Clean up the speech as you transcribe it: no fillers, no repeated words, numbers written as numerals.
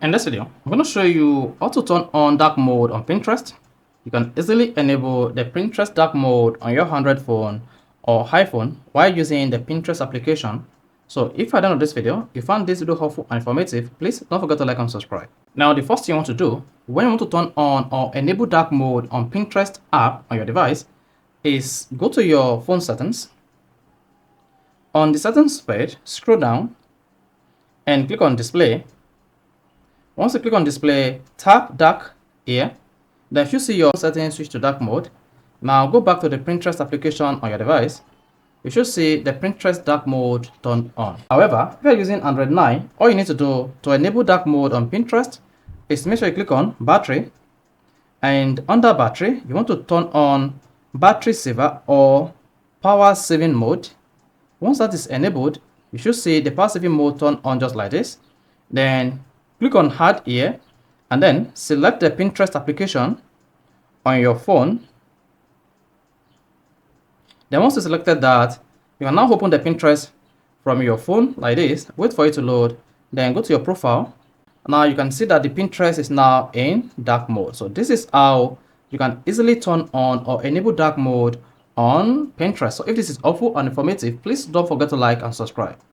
In this video, I'm going to show you how to turn on dark mode on Pinterest. You can easily enable the Pinterest dark mode on your Android phone or iPhone while using the Pinterest application. So if you're done with this video, you found this video helpful and informative, please don't forget to like and subscribe. Now, the first thing you want to do when you want to turn on or enable dark mode on Pinterest app on your device is go to your phone settings. On the settings page, scroll down and click on display. Once you click on display, tap dark here. Then if you see your settings switch to dark mode, now go back to the Pinterest application on your device. You should see the Pinterest dark mode turned on. However, if you're using Android 9, all you need to do to enable dark mode on Pinterest is to make sure you click on battery. And under battery, you want to turn on battery saver or power saving mode. Once that is enabled, you should see the power saving mode turn on just like this. Then click on add here and then select the Pinterest application on your phone. Then once you selected that, you can now open the Pinterest from your phone like this. Wait for it to load, then go to your profile. Now you can see that the Pinterest is now in dark mode. So this is how you can easily turn on or enable dark mode on Pinterest. So if this is helpful and informative, please don't forget to like and subscribe.